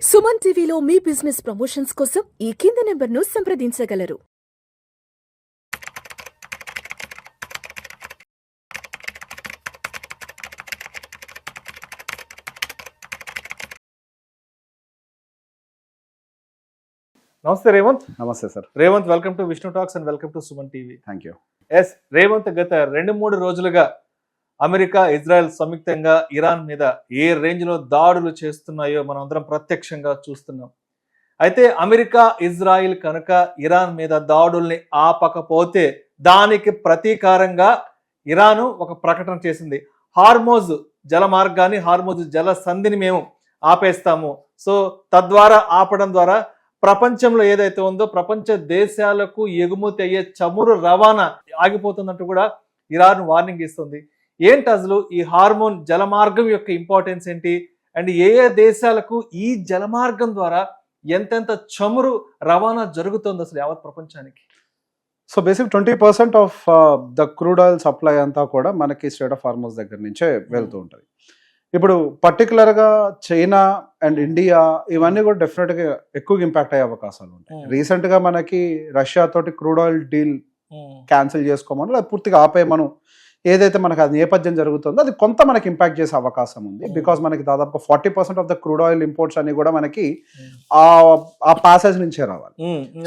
సుమన్ టీవీలో మీ business promotions కోసం ఈ కింది నెంబర్ను సంప్రదించగలరు. నమస్తే రేవంత్. నమస్తే sir. Revanth, welcome to Vishnu talks and welcome to Suman TV. Thank you. Yes Revanth, గత 2-3 రోజులుగా అమెరికా, ఇజ్రాయెల్ సంయుక్తంగా ఇరాన్ మీద ఏ రేంజ్ లో దాడులు చేస్తున్నాయో మనం అందరం ప్రత్యక్షంగా చూస్తున్నాం. అయితే అమెరికా, ఇజ్రాయిల్ కనుక ఇరాన్ మీద దాడుల్ని ఆపకపోతే దానికి ప్రతీకారంగా ఇరాన్ ఒక ప్రకటన చేసింది. హార్మోజ్ జల మార్గాన్ని, హార్మోజ్ జల సంధిని మేము ఆపేస్తాము. సో తద్వారా ఆపడం ద్వారా ప్రపంచంలో ఏదైతే ఉందో ప్రపంచ దేశాలకు ఎగుమతి అయ్యే చమురు రవాణా ఆగిపోతుందంటూ కూడా ఇరాన్ వార్నింగ్ ఇస్తుంది. ఏంటి అసలు ఈ హార్మోన్ జలమార్గం యొక్క ఇంపార్టెన్స్ ఏంటి, అండ్ ఏ ఏ దేశాలకు ఈ జలమార్గం ద్వారా ఎంతెంత చమురు రవాణా జరుగుతుంది అసలు యావత్ ప్రపంచానికి? So basic 20% of the crude oil supply అంతా కూడా మనకి స్ట్రెయిట్ ఆఫ్ హార్మోజ్ దగ్గర నుంచే వెళ్తూ ఉంటుంది. ఇప్పుడు పర్టికులర్గా చైనా అండ్ ఇండియా ఇవన్నీ కూడా డెఫినెట్గా ఎక్కువగా ఇంపాక్ట్ అయ్యే అవకాశాలు ఉంటాయి. రీసెంట్గా మనకి రష్యా తోటి క్రూడ్ ఆయిల్ డీల్ క్యాన్సిల్ చేసుకోమని, అది పూర్తిగా ఆపేయమను ఏదైతే మనకు అది నేపథ్యం జరుగుతుందో అది కొంత మనకి ఇంపాక్ట్ చేసే అవకాశం ఉంది. బికాస్ మనకి దాదాపు 40% of the crude oil imports అన్ని కూడా మనకి ఆ ప్యాసేజ్ నుంచే రావాలి.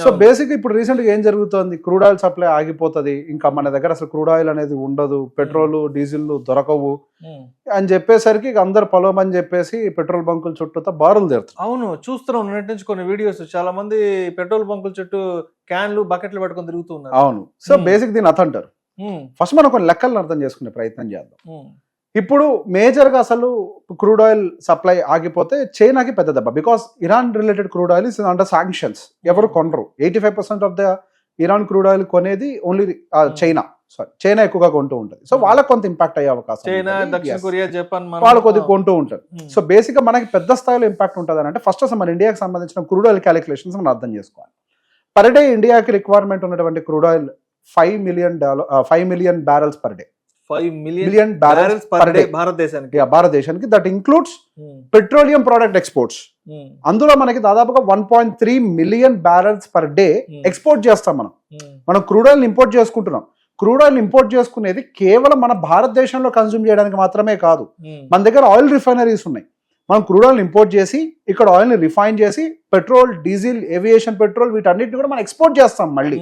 సో బేసిక్ ఇప్పుడు రీసెంట్గా ఏం జరుగుతుంది, క్రూడ్ ఆయిల్ సప్లై ఆగిపోతుంది, ఇంకా మన దగ్గర అసలు క్రూడ్ ఆయిల్ అనేది ఉండదు, పెట్రోల్ డీజిల్ దొరకవు అని చెప్పేసరికి అందరు పొలమని చెప్పేసి పెట్రోల్ బంకుల చుట్టూ బారులు తీరుతారు. అవును, చూస్తున్నాం నిన్నటి నుంచి కొన్ని వీడియోస్. చాలా మంది పెట్రోల్ బంకుల చుట్టూ క్యాన్లు, బకెట్లు పట్టుకొని తిరుగుతున్నారు. అవును. సో బేసిక్ దీన్ని అతంటారు. ఫస్ట్ మనం కొన్ని లెక్కలను అర్థం చేసుకునే ప్రయత్నం చేద్దాం. ఇప్పుడు మేజర్గా అసలు క్రూడ్ ఆయిల్ సప్లై ఆగిపోతే చైనాకి పెద్ద దెబ్బ. Because Iran related crude oil is under sanctions. ఎవరు కొనరు. 85% of the Iran crude oil కొనేది ఓన్లీ చైనా ఎక్కువగా కొంటూ ఉంటుంది. సో వాళ్ళకి కొంత ఇంపాక్ట్ అయ్యే అవకాశం, చైనా, దక్షిణ కొరియా, జపాన్ వాళ్ళు కొద్దిగా కొంటూ ఉంటారు. సో బేసిక్గా మనకి పెద్ద స్థాయిలో ఇంపాక్ట్ ఉంటుంది అని అంటే ఫస్ట్ అసలు మన ఇండియాకి సంబంధించిన క్రూడ్ ఆయిల్ క్యాలిక్యులేషన్స్ మనం అర్థం చేసుకోవాలి. పర్ డే ఇండియాకి రిక్వైర్మెంట్ ఉన్నటువంటి crude oil 5 million barrels per day. 5 million barrels per day భారతదేశానికి. That includes petroleum product exports. అందులో మనకి దాదాపుగా 1.3 million barrels per day export చేస్తాం. మనం క్రూడ్ ఆయిల్ ఇంపోర్ట్ చేసుకుంటున్నాం. క్రూడ్ ఆయిల్ ఇంపోర్ట్ చేసుకునేది కేవలం మన భారతదేశంలో కన్స్యూమ్ చేయడానికి మాత్రమే కాదు. మన దగ్గర ఆయిల్ రిఫైనరీస్ ఉన్నాయి. మనం క్రూడ్ ఆయిల్ ఇంపోర్ట్ చేసి ఇక్కడ ఆయిల్ని రిఫైన్ చేసి పెట్రోల్, డీజిల్, ఏవియేషన్ పెట్రోల్ వీటన్నిటిని కూడా మనం ఎక్స్పోర్ట్ చేస్తాం మళ్ళీ.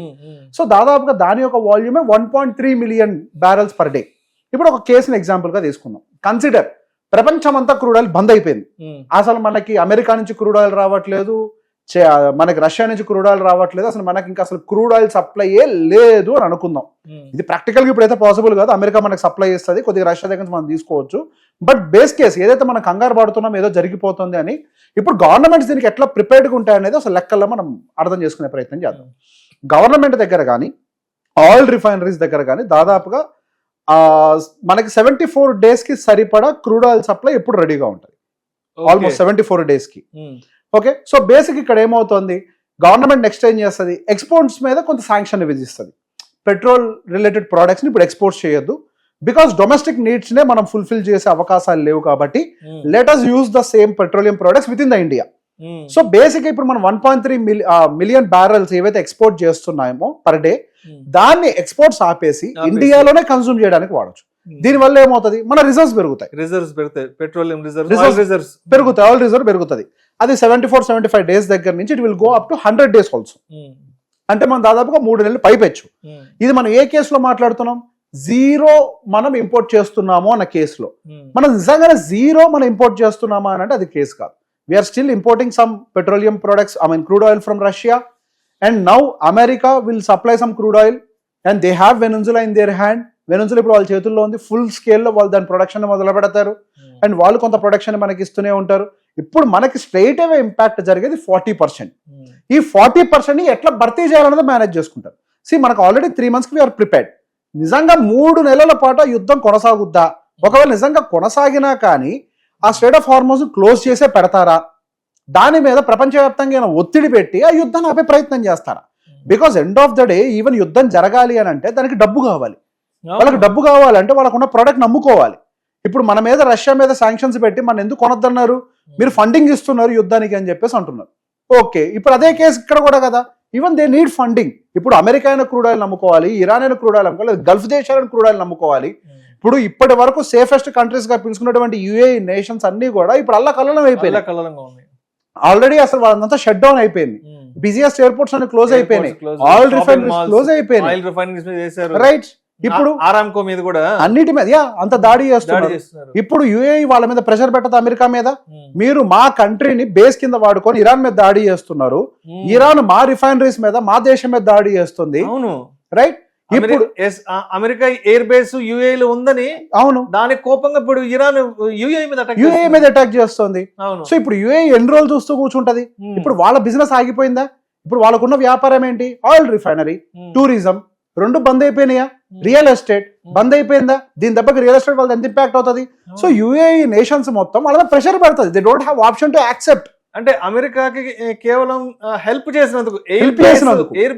సో దాదాపుగా దాని యొక్క వాల్యూమే 1.3 million barrels per day. ఇప్పుడు ఒక కేసుని ఎగ్జాంపుల్గా తీసుకుందాం. కన్సిడర్ ప్రపంచం అంతా క్రూడ్ ఆయిల్ బంద్ అయిపోయింది. అసలు మనకి అమెరికా నుంచి క్రూడ్ ఆయిల్ రావట్లేదు, మనకి రష్యా నుంచి క్రూడ్ ఆయిల్ రావట్లేదు, అసలు మనకి ఇంకా అసలు క్రూడ్ ఆయిల్ సప్లై లేదు అని అనుకుందాం. ఇది ప్రాక్టికల్గా ఇప్పుడైతే పాసిబుల్ కాదు. అమెరికా మనకి సప్లై చేస్తుంది, కొద్దిగా రష్యా దగ్గర నుంచి మనం తీసుకోవచ్చు. బట్ బేస్ కేసు ఏదైతే మనం కంగారు పడుతున్నాం ఏదో జరిగిపోతుంది అని, ఇప్పుడు గవర్నమెంట్స్ దీనికి ఎట్లా ప్రిపేర్డ్గా ఉంటాయనేది అసలు లెక్కల్లో మనం అర్థం చేసుకునే ప్రయత్నం చేద్దాం. గవర్నమెంట్ దగ్గర కానీ ఆయిల్ రిఫైనరీస్ దగ్గర కానీ దాదాపుగా మనకి 74 days కి సరిపడా క్రూడ్ ఆయిల్ సప్లై ఎప్పుడు రెడీగా ఉంటుంది. ఆల్మోస్ట్ 74 days కి. ఓకే. సో బేసిక్ ఇక్కడ ఏమవుతుంది, గవర్నమెంట్ నెక్స్ట్ ఏం చేస్తుంది, ఎక్స్పోర్ట్స్ మీద కొంత శాంక్షన్ విధిస్తుంది. పెట్రోల్ రిలేటెడ్ ప్రోడక్ట్స్ని ఇప్పుడు ఎక్స్పోర్ట్ చేయొద్దు, బికాస్ డొమెస్టిక్ నీడ్స్నే మనం ఫుల్ఫిల్ చేసే అవకాశాలు లేవు కాబట్టి let us use the same petroleum products with in the India. So basic ఇప్పుడు మనం 1.3 million barrels ఏవైతే ఎక్స్పోర్ట్ చేస్తున్నామో పర్ డే, దాన్ని ఎక్స్పోర్ట్స్ ఆపేసి ఇండియాలోనే కన్సూమ్ చేయడానికి వాడచ్చు. దీనివల్ల ఏమవుతుంది, మన రిజర్వ్స్ పెరుగుతాయి, పెట్రోలియం రిజర్వ్స్ పెరుగుతాయి, ఆయిల్ రిజర్వ్ పెరుగుతుంది. అది 74-75 days దగ్గర నుంచి it will go up to 100 days also. అంటే మనం దాదాపుగా 3 నెలలు పైపెచ్చు. ఇది మనం ఏ కేసులో మాట్లాడుతున్నాం, జీరో మనం ఇంపోర్ట్ చేస్తున్నాము అన్న కేసులో. మనం నిజంగానే జీరో మనం ఇంపోర్ట్ చేస్తున్నామా అని అంటే అది కేసు కాదు. We're still importing some petroleum products, crude oil from Russia, and now America will supply some crude oil and they have Venezuela in their hand. Venezuela ఇప్పుడు వాళ్ళ చేతుల్లో ఉంది, ఫుల్ స్కేల్లో వాళ్ళు దాని ప్రొడక్షన్ మొదలు పెడతారు అండ్ వాళ్ళు కొంత ప్రొడక్షన్ మనకి ఇస్తూనే ఉంటారు. ఇప్పుడు మనకి స్ట్రైట్ అవే ఇంపాక్ట్ జరిగేది 40%. ఈ 40% ఎట్లా భర్తీ చేయాలన్నది మేనేజ్ చేసుకుంటారు. మనకు ఆల్రెడీ 3 months వీఆర్ ప్రిపేర్డ్. నిజంగా 3 నెలల పాటు యుద్ధం కొనసాగుద్దా, ఒకవేళ నిజంగా కొనసాగినా కానీ ఆ స్ట్రెయిట్ ఆఫ్ హార్మోజ్ క్లోజ్ చేసే పెడతారా, దాని మీద ప్రపంచవ్యాప్తంగా ఒత్తిడి పెట్టి ఆ యుద్ధాన్ని ఆపే ప్రయత్నం చేస్తారా? Because end of the day even యుద్ధం జరగాలి అని అంటే దానికి డబ్బు కావాలి. వాళ్ళకి డబ్బు కావాలంటే వాళ్ళకున్న ప్రోడక్ట్ నమ్ముకోవాలి. ఇప్పుడు మన మీద రష్యా మీద శాంక్షన్స్ పెట్టి మనం ఎందుకు కొనొద్దన్నారు, మీరు ఫండింగ్ ఇస్తున్నారు యుద్ధానికి అని చెప్పేసి అంటున్నారు. ఓకే, ఇప్పుడు అదే కేసు ఇక్కడ కూడా కదా, ఈవెన్ దే నీడ్ ఫండింగ్. ఇప్పుడు అమెరికా అయిన క్రూడ్ ఆయిల్ నమ్ముకోవాలి, ఇరాన్ అయిన క్రూడ్ ఆయిల్ నమ్ముకోవాలి, గల్ఫ్ దేశాలను క్రూడ్ ఆయిల్ నమ్ముకోవాలి. ఇప్పుడు ఇప్పటి వరకు సేఫెస్ట్ కంట్రీస్ గా పిలుచుకున్నటువంటి యుఏఈ నేషన్స్ అన్ని కూడా ఇప్పుడు అల్లకల్లోలం అయిపోయినాయి. ఆల్రెడీ అసలు వాళ్ళంతా షట్ డౌన్ అయిపోయింది. బిజియెస్ట్ ఎయిర్పోర్ట్స్ అన్ని క్లోజ్ అయిపోయినాయి, ఆయిల్ రిఫైనరీస్ క్లోజ్ అయిపోయినాయి. రైట్, ఇప్పుడు ఆరామ్కో మీద కూడా అన్నిటి మీద అంత దాడి చేస్తున్నారు. ఇప్పుడు యుఏఈ వాళ్ళ మీద ప్రెషర్ పెట్టదు అమెరికా మీద, మీరు మా కంట్రీని బేస్ కింద వాడుకొని ఇరాన్ మీద దాడి చేస్తున్నారు, ఇరాన్ మా రిఫైనరీస్ మీద మా దేశం మీద దాడి చేస్తుంది. అవును, రైట్. ఇప్పుడు అమెరికా ఎయిర్ బేస్ యుఏఈ లో ఉందని, అవును, దాని కోపంగా ఇప్పుడు ఇరాన్ యుఏఈ మీద అటాక్ చేస్తుంది. సో ఇప్పుడు యుఏఈ ఎన్ని రోజులు చూస్తూ కూర్చుంటది? ఇప్పుడు వాళ్ళ బిజినెస్ ఆగిపోయిందా? ఇప్పుడు వాళ్ళకున్న వ్యాపారం ఏంటి? ఆయిల్ రిఫైనరీ, టూరిజం రెండు బంద్ అయిపోయినాయా? రియల్ ఎస్టేట్ బంద్ అయిపోయిందా? దీని దెబ్బకి రియల్ ఎస్టేట్ వాళ్ళకి ఎంత ఇంపాక్ట్ అవుతుంది? సో యుఏఈ నేషన్స్ మొత్తం వాళ్ళ ప్రెషర్ పెడుతుంది. They don't have option to accept. అంటే అమెరికాకి కేవలం హెల్ప్ చేసినందుకు, ఎయిర్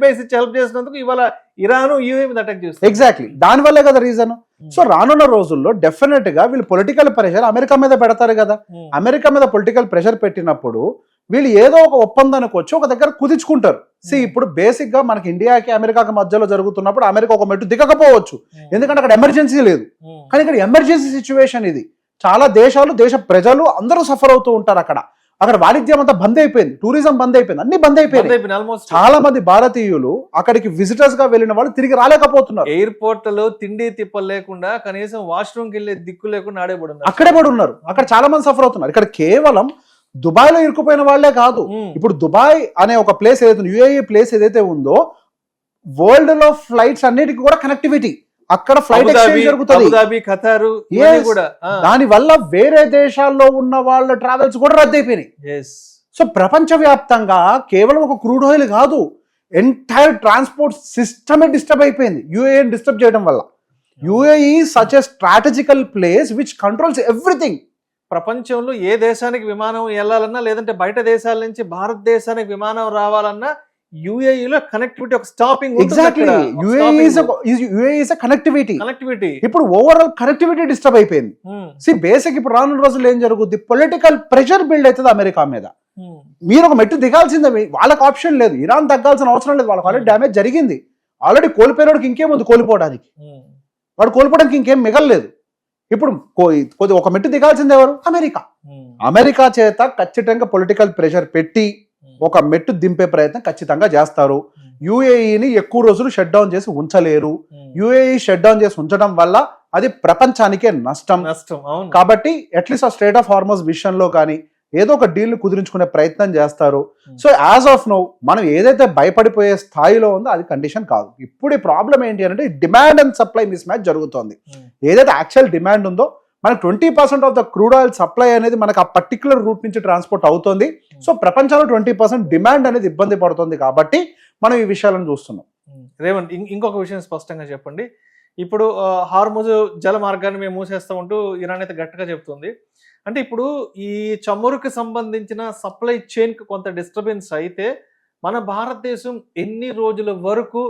బేస్ ఇచ్చి హెల్ప్ చేసినందుకు ఇవాళ ఇరాన్ యుఏఈ మీద అటాక్ చేస్తుంది. ఎగ్జాక్ట్లీ, దాని వల్లే కదా రీజన్. సో రానున్న రోజుల్లో డెఫినెట్ గా వీళ్ళు పొలిటికల్ ప్రెషర్ అమెరికా మీద పెడతారు కదా. అమెరికా మీద పొలిటికల్ ప్రెషర్ పెట్టినప్పుడు వీళ్ళు ఏదో ఒక ఒప్పందానికి వచ్చి ఒక దగ్గర కుదుర్చుకుంటారు. ఇప్పుడు బేసిక్ గా మనకి ఇండియాకి అమెరికాకి మధ్యలో జరుగుతున్నప్పుడు అమెరికా ఒక మెట్టు దిగకపోవచ్చు, ఎందుకంటే అక్కడ ఎమర్జెన్సీ లేదు. కానీ ఇక్కడ ఎమర్జెన్సీ సిచ్యువేషన్ ఇది. చాలా దేశాలు, దేశ ప్రజలు అందరూ సఫర్ అవుతూ ఉంటారు. అక్కడ వాణిజ్యం అంతా బంద్ అయిపోయింది, టూరిజం బంద్ అయిపోయింది, అన్ని బంద్ అయిపోయింది. చాలా మంది భారతీయులు అక్కడికి విజిటర్స్ గా వెళ్ళిన వాళ్ళు తిరిగి రాలేకపోతున్నారు. ఎయిర్పోర్ట్ లో తిండి తిప్పలు లేకుండా, కనీసం వాష్రూమ్ కి వెళ్ళే దిక్కు లేకుండా అక్కడే పడి ఉన్నారు. అక్కడ చాలా మంది సఫర్ అవుతున్నారు. ఇక్కడ కేవలం దుబాయ్ లో ఇరుక్కుపోయిన వాళ్లే కాదు, ఇప్పుడు దుబాయ్ అనే ఒక ప్లేస్ ఏదైతే యుఏఈ ప్లేస్ ఏదైతే ఉందో, వరల్డ్ లో ఫ్లైట్స్ అన్నిటికీ కూడా కనెక్టివిటీ, అక్కడ ఫ్లైట్ ఎక్స్చేంజ్ జరుగుతుంది. దాని వల్ల వేరే దేశాల్లో ఉన్న వాళ్ళ ట్రావెల్స్ కూడా రద్దయిపోయినాయి. సో ప్రపంచ వ్యాప్తంగా కేవలం ఒక క్రూడ్ ఆయిల్ కాదు, ఎంటైర్ ట్రాన్స్పోర్ట్ సిస్టమే డిస్టర్బ్ అయిపోయింది యుఏఈ డిస్టర్బ్ చేయడం వల్ల. UAE such a strategical place which controls everything. ప్రపంచంలో ఏ దేశానికి విమానం వెళ్ళాలన్నా, లేదంటే బయట దేశాల నుంచి భారతదేశానికి విమానం రావాలన్నా యుఏఈలో కనెక్టివిటీ, ఒక stopping. Exactly, UAE is connectivity. ఇప్పుడు ఓవరాల్ కనెక్టివిటీ డిస్టర్బ్ అయిపోయింది. బేసిక్ ఇప్పుడు రానున్న రోజులు ఏం జరుగుద్ది? పొలిటికల్ ప్రెషర్ బిల్డ్ అవుతుంది అమెరికా మీద. మీరు ఒక మెట్టు దిగాల్సిందే, వాళ్ళకి ఆప్షన్ లేదు. ఇరాన్ తగ్గాల్సిన అవసరం లేదు, వాళ్ళకి ఆల్రెడీ డ్యామేజ్ జరిగింది. ఆల్రెడీ కోల్పోయినోడికి ఇంకేముంది కోల్పోవడానికి? వాడు కోల్పోవడానికి ఇంకేం మిగలలేదు. ఇప్పుడు కొద్ది ఒక మెట్టు దిగాల్సింది ఎవరు? అమెరికా చేత ఖచ్చితంగా పొలిటికల్ ప్రెషర్ పెట్టి ఒక మెట్టు దింపే ప్రయత్నం ఖచ్చితంగా చేస్తారు. యుఏఈని ఎక్కువ రోజులు షట్ డౌన్ చేసి ఉంచలేరు. యుఏఈ షట్ డౌన్ చేసి ఉంచడం వల్ల అది ప్రపంచానికే నష్టం. కాబట్టి అట్లీస్ట్ ఆ స్ట్రేట్ ఆఫ్ హార్మోస్ విషయంలో కానీ ఏదో ఒక డీల్ ని కుదిరించుకునే ప్రయత్నం చేస్తారు. సో యాజ్ ఆఫ్ నౌ మనం ఏదైతే భయపడిపోయే స్థాయిలో ఉందో అది కండిషన్ కాదు. ఇప్పుడు ఈ ప్రాబ్లం ఏంటి అంటే demand and supply miss match జరుగుతోంది. ఏదైతే యాక్చువల్ డిమాండ్ ఉందో, మనకు 20% of the crude oil supply అనేది మనకు ఆ పర్టికులర్ రూట్ నుంచి ట్రాన్స్పోర్ట్ అవుతుంది. సో ప్రపంచంలో 20% డిమాండ్ అనేది ఇబ్బంది పడుతుంది. కాబట్టి మనం ఈ విషయాలను చూస్తున్నాం. రేవంత్, ఇంకొక విషయం స్పష్టంగా చెప్పండి. ఇప్పుడు హార్ముజ్ జల మార్గాన్ని మేము మూసేస్తామంటూ ఇరాన్ అయితే గట్టిగా చెప్తుంది. అంటే ఇప్పుడు ఈ చమురుకి సంబంధించిన సప్లై చైన్ కి కొంత డిస్టర్బెన్స్ అయితే మన భారతదేశం ఎన్ని రోజుల వరకు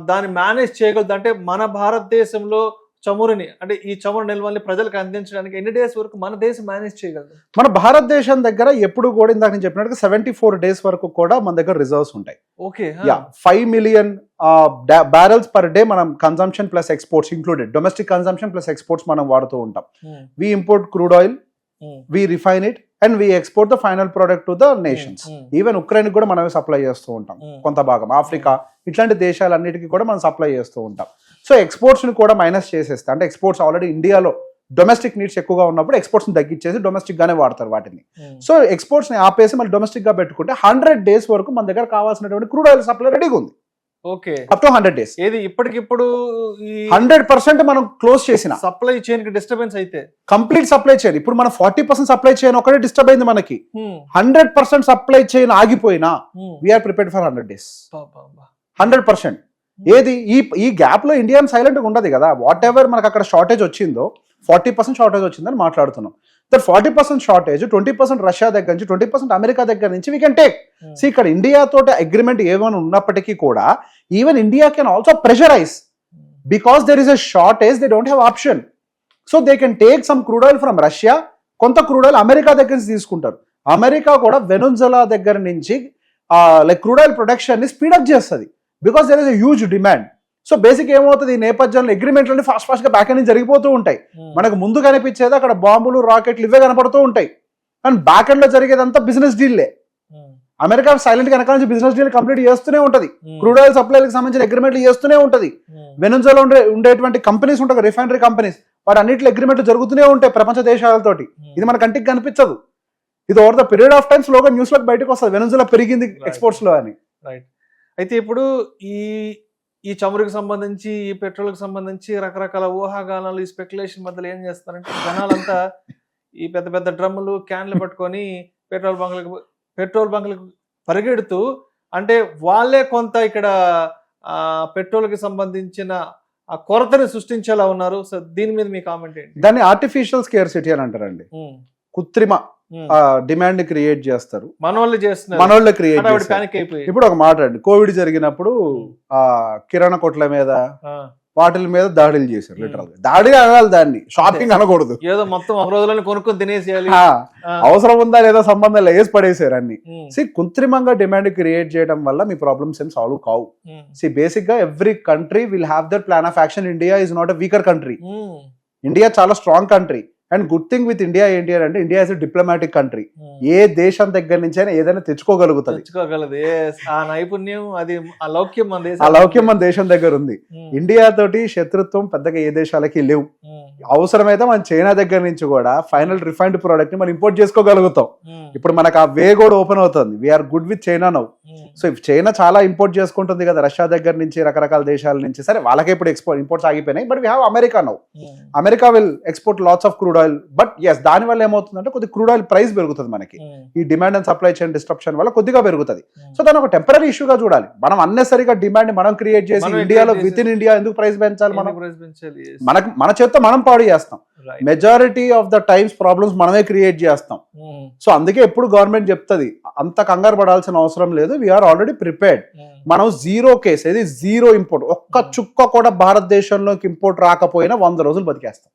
దాన్ని మేనేజ్ చేయగలదు? అంటే మన భారతదేశంలో చమురుని, అంటే ఈ చమురు నిల్వల్ని ప్రజలకు అందించడానికి ఎన్ని డేస్ వరకు మన దేశం మేనేజ్ చేయగలదు? మన భారతదేశం దగ్గర ఎప్పుడు కూడా ఇందాక నేను చెప్పినట్టుగా 74 days వరకు కూడా మన దగ్గర రిజర్వ్స్ ఉంటాయి. Okay, 5 million barrels per day మనం consumption plus exports included, domestic consumption plus exports మనం వాడుతూ ఉంటాం. We import crude oil, we refine it and we export the final product to the nations. Even Ukraine కూడా మనమే supply చేస్తూ ఉంటాం. కొంత భాగం ఆఫ్రికా ఇట్లాంటి దేశాలన్నిటికీ కూడా మనం సప్లై చేస్తూ ఉంటాం. సో ఎక్స్పోర్ట్స్ ని కూడా మైనస్ చేసేస్తే, అంటే ఎక్స్పోర్ట్స్ ఆల్రెడీ ఇండియాలో డొమెస్టిక్ నీడ్స్ ఎక్కువగా ఉన్నప్పుడు ఎక్స్పోర్ట్స్ ని తగ్గించేసి డొమెస్టిక్ గానే వాడతారు వాటిని. సో ఎక్స్పోర్ట్స్ ని ఆపేసి మళ్ళీ డొమెస్టిక్ గా పెట్టుకుంటే 100 days వరకు మన దగ్గర కావాల్సినటువంటి క్రూడ్ ఆయిల్ సప్లై రెడీగా ఉంది. Okay, up to 100 days. ఏది ఇప్పటికిప్పుడు 100% మనం క్లోజ్ చేసిన సప్లై చైన్ కి డిస్టర్బెన్స్ అయితే కంప్లీట్ సప్లై చైన్, ఇప్పుడు మన 40% సప్లై చైన్ ఒకటే డిస్టర్బ్ అయింది మనకి. 100% సప్లై చైన్ ఆగిపోయినా వీఆర్ ప్రిపేర్డ్ ఫర్ 100 days. 100%. ఏది ఈ గ్యాప్ లో ఇండియా సైలెంట్ గా ఉండదు కదా. వాట్ ఎవర్ మనకు అక్కడ షార్టేజ్ వచ్చిందో, 40% షార్టేజ్ వచ్చిందని మాట్లాడుతున్నాం. దట్ 40% షార్టేజ్ 20% రష్యా దగ్గర నుంచి, 20% అమెరికా దగ్గర నుంచి వీ కెన్ టేక్. సో ఇక్కడ ఇండియా తోటి అగ్రిమెంట్ ఏమైనా ఉన్నప్పటికీ కూడా even India can also pressurize because there is a shortage, they don't have option. So they can take some crude oil from Russia, కొంత క్రూడ్ ఆయిల్ అమెరికా దగ్గర నుంచి తీసుకుంటారు. America కూడా వెనుజులా దగ్గర నుంచి లైక్ క్రూడ్ ఆయిల్ ప్రొడక్షన్ ని speed up చేస్తుంది because there is a huge demand. So basic ఏమవుతుంది, ఈ నేపథ్యంలో అగ్రిమెంట్లన్నీ ఫాస్ట్ గా బ్యాక్ నుంచి జరిగిపోతూ ఉంటాయి. మనకు ముందు కనిపించేది అక్కడ బాంబులు, రాకెట్లు ఇవే కనపడుతూ ఉంటాయి, కానీ బ్యాక్ ఎండ్ లో జరిగేదంతా బిజినెస్ డీల్లే. అమెరికా సైలెంట్ గా వెనకాల నుంచి బిజినెస్ డీల్ కంప్లీట్ చేస్తూనే ఉంటది, క్రూడ్ ఆయిల్ సప్లైలకు సంబంధించిన అగ్రిమెంట్లు చేస్తూనే ఉంటది. వెనుజులా ఉండేటువంటి కంపెనీస్ ఉంటాయి, రిఫైనరీ కంపెనీస్, వాటి అన్నింటిలో అగ్రిమెంట్లు జరుగుతూనే ఉంటాయి ప్రపంచ దేశాలతోటి. ఇది మన కంటికి కనిపించదు, ఇది over the period of time స్లోగా న్యూస్ లోకి బయటకు వస్తుంది వెనుజులా పెరిగింది ఎక్స్పోర్ట్స్ లో అని. రైట్. అయితే ఇప్పుడు ఈ చమురుకి సంబంధించి, ఈ పెట్రోల్కి సంబంధించి రకరకాల ఊహాగానాలు, ఈ స్పెక్యులేషన్ మధ్యలో ఏం చేస్తారంటే జనాలంతా ఈ పెద్ద పెద్ద డ్రమ్ములు, క్యాన్లు పట్టుకొని పెట్రోల్ బంకులకు పరిగెడుతూ, అంటే వాళ్ళే కొంత ఇక్కడ పెట్రోల్కి సంబంధించిన ఆ కొరతని సృష్టించేలా ఉన్నారు. సో దీని మీద మీ కామెంట్ ఏంటి? దాన్ని ఆర్టిఫిషియల్ స్కేర్సిటీ అని అంటారండి. కృత్రిమ డిమాండ్ క్రియేట్ చేస్తారు, మనోళ్ళే క్రియేట్ చేస్తారు. ఇప్పుడు ఒక మాట అండి, కోవిడ్ జరిగినప్పుడు ఆ కిరాణా కొట్ల మీద వాటిల మీద దాడులు చేశారు. లిటరల్ గా దాడి అనాలి, దాన్ని షాపింగ్ అనకూడదు. ఏదో మొత్తం ఒక రోజులను కొనుక్కొని తినేసేయాలి, అవసరం ఉందా లేదా సంబంధం వేసి పడేసారు అన్ని. కృత్రిమంగా డిమాండ్ క్రియేట్ చేయడం వల్ల మీ ప్రాబ్లమ్స్ ఏం సాల్వ్ కావు. బేసిక్ గా every country will have their plan of action. India is not a weaker country, India చాలా strong country. And good thing with India ఏంటి అంటే, ఇండియా ఇస్ డిప్లొమాటిక్ కంట్రీ. ఏ దేశం దగ్గర నుంచి అయినా ఏదైనా తెచ్చుకోగలదు. ఆ నైపుణ్యం, అది ఆ లౌక్యం మన దేశం దగ్గర ఉంది. ఇండియా తోటి శత్రుత్వం పెద్దగా ఏ దేశాలకి లేవు. అవసరమైతే మనం చైనా దగ్గర నుంచి కూడా ఫైనల్ రిఫైన్డ్ ప్రోడక్ట్ ని మనం ఇంపోర్ట్ చేసుకోగలుగుతాం. ఇప్పుడు మనకు ఆ వే కూడా ఓపెన్ అవుతుంది. We're good with China now. So China చాలా ఇంపోర్ట్ చేసుకుంటుంది కదా రష్యా దగ్గర నుంచి, రకరకాల దేశాల నుంచి. సరే వాళ్ళకే ఇప్పుడు ఇంపోర్ట్స్ ఆగిపోయినాయి, but we have America now. America will export lots of crude oil. But yes, దాని వల్ల ఏమవుతుందంటే కొద్ది క్రూడ్ ఆయిల్ ప్రైస్ పెరుగుతుంది మనకి. ఈ demand and supply chain disruption వల్ల కొద్దిగా పెరుగుతుంది. సో దాని ఒక టెంపరీ ఇష్యూగా చూడాలి. మనం అన్నెసరిగా డిమాండ్ మనం క్రియేట్ చేసి ఇండియాలో విత్ ఇన్ ఇండియా ఎందుకు ప్రైస్ పెంచాలి? మన చేత్తో మనం పాడు చేస్తాం. Majority of the times problems మనమే క్రియేట్ చేస్తాం. సో అందుకే ఎప్పుడు గవర్నమెంట్ చెప్తుంది, అంత కంగారు పడాల్సిన అవసరం లేదు, వీఆర్ ఆల్రెడీ ప్రిపేర్డ్. మనం జీరో కేస్, ఇది జీరో ఇంపోర్ట్, ఒక్క చుక్క కూడా భారతదేశంలోకి ఇంపోర్ట్ రాకపోయినా 100 రోజులు బతికేస్తాం.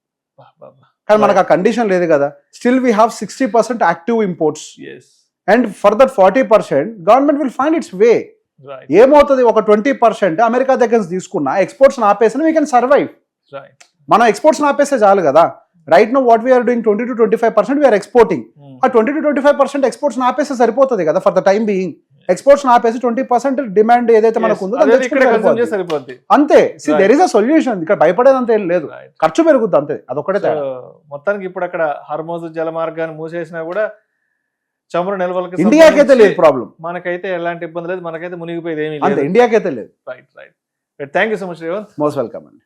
కానీ మనకు ఆ కండిషన్ లేదు కదా. Still we have 60% active imports, and for that 40% government will find its way. ఏమవుతుంది, ఒక 20% అమెరికా దగ్గర తీసుకున్నా ఎక్స్పోర్ట్స్ ఆపేసిన వీ కెన్ సర్వైవ్. మనం ఎక్స్పోర్ట్స్ ఆపేస్తే చాలు కదా. Right now what we are doing 20 to 25% we are exporting. ఆ 20 to 25% ఎక్స్పోర్ట్స్ ఆపేస్తే సరిపోతుంది కదా for the time being. Exports ఆపేసి 20% డిమాండ్ ఏదైతే మనకు ఉందో అంతే. There is a solution. ఇక్కడ భయపడేదంతా ఏం లేదు, ఖర్చు పెరుగుద్ది అంతే, అదొక్కటే తేడా. మొత్తానికి ఇప్పుడు అక్కడ హార్మోజ్ జలమార్గాన్ని మూసేసినా కూడా చమురు నిల్వలకి ఇండియాకైతే లేదు ప్రాబ్లం, మనకైతే ఎలాంటి ఇబ్బంది లేదు, మనకైతే మునిగిపోయేది ఏమీ లేదు, ఇండియాకైతే లేదు. Right. Thank you so much Revanth. Most welcome అండి.